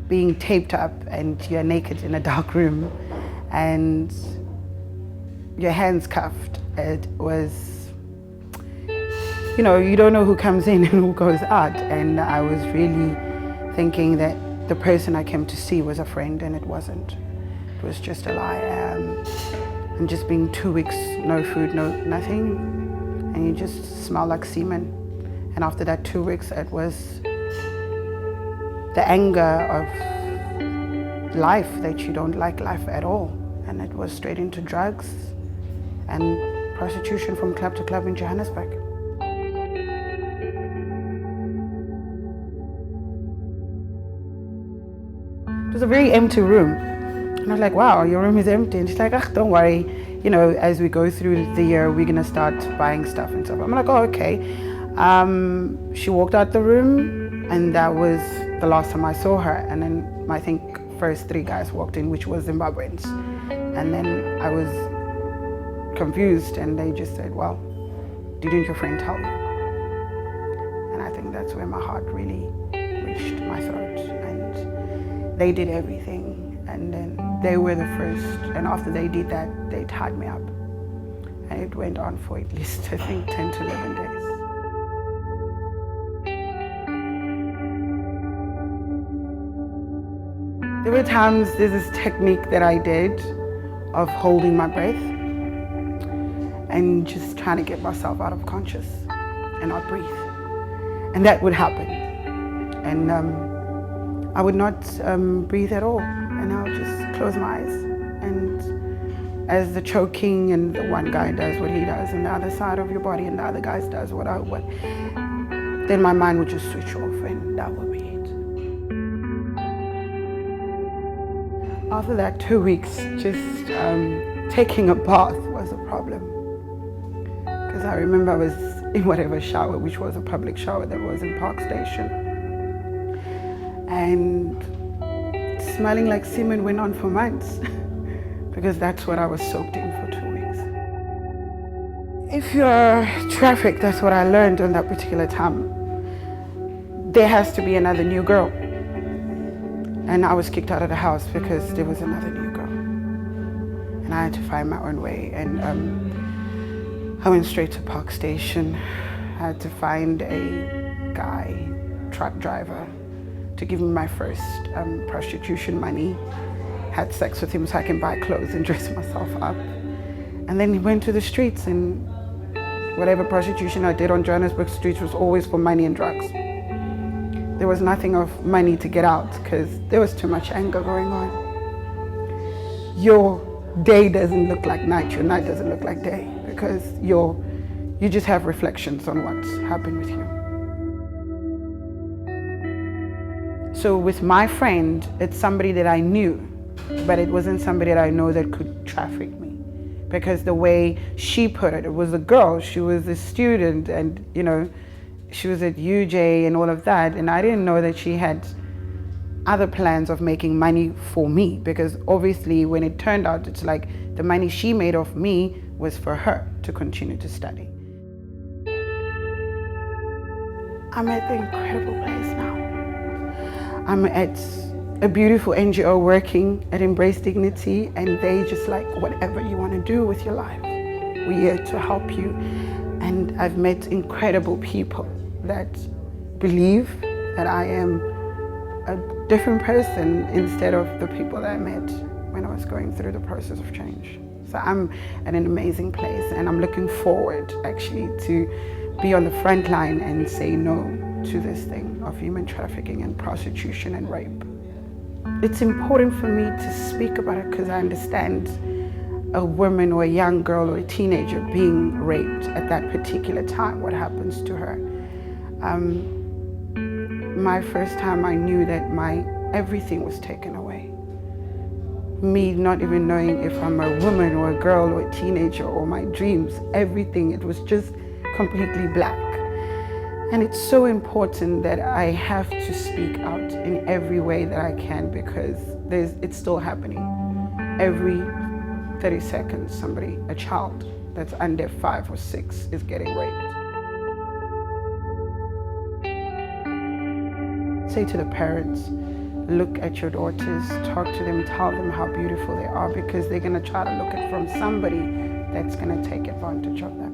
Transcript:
being taped up and you're naked in a dark room and your hands cuffed. It was, you know, you don't know who comes in and who goes out. And I was really thinking that the person I came to see was a friend, and it wasn't. It was just a lie. And just being 2 weeks, no food, nothing, and you just smell like semen. And after that 2 weeks, it was the anger of life, that you don't like life at all. And it was straight into drugs and prostitution from club to club in Johannesburg. It was a very empty room. And I was like, wow, your room is empty. And she's like, don't worry. You know, as we go through the year, we're gonna start buying stuff and stuff. I'm like, oh, okay. She walked out the room, and that was the last time I saw her. And then I think first 3 guys walked in, which was Zimbabweans. And then I was confused, and they just said, well, didn't your friend tell you? And I think that's where my heart really reached my throat. And they did everything, and then they were the first. And after they did that, they tied me up. And it went on for at least, I think, 10 to 11 days. There were times, there's this technique that I did of holding my breath and just trying to get myself out of conscious and not breathe. And that would happen. And I would not breathe at all. And I would just close my eyes. And as the choking, and the one guy does what he does, and the other side of your body, and the other guy does what then my mind would just switch off, and that would be it. After that 2 weeks, just taking a bath was a problem. Because I remember I was in whatever shower, which was a public shower that was in Park Station. And smelling like semen went on for months, because that's what I was soaked in for 2 weeks. If you're trafficked, that's what I learned on that particular time. There has to be another new girl. And I was kicked out of the house because there was another new girl. And I had to find my own way. And I went straight to Park Station. I had to find a guy, truck driver, to give me my first prostitution money. Had sex with him so I can buy clothes and dress myself up. And then he went to the streets, and whatever prostitution I did on Johannesburg streets was always for money and drugs. There was nothing of money to get out because there was too much anger going on. Your day doesn't look like night, your night doesn't look like day, because you just have reflections on what's happened with you. So with my friend, it's somebody that I knew, but it wasn't somebody that I know that could traffic me. Because the way she put it, it was a girl, she was a student, and you know, she was at UJ and all of that, and I didn't know that she had other plans of making money for me, because obviously when it turned out, it's like the money she made off me was for her to continue to study. I'm at the incredible place now. I'm at a beautiful NGO working at Embrace Dignity, and they just like, whatever you want to do with your life, we're here to help you. And I've met incredible people that believe that I am a different person instead of the people that I met when I was going through the process of change. So I'm at an amazing place, and I'm looking forward actually to be on the front line and say no to this thing of human trafficking and prostitution and rape. It's important for me to speak about it because I understand a woman or a young girl or a teenager being raped at that particular time, what happens to her. My first time I knew that my everything was taken away. Me not even knowing if I'm a woman or a girl or a teenager or my dreams, everything, it was just completely black. And it's so important that I have to speak out in every way that I can, because it's still happening. Every 30 seconds, a child that's under 5 or 6 is getting raped. Say to the parents, look at your daughters, talk to them, tell them how beautiful they are, because they're going to try to look at from somebody that's going to take advantage of them.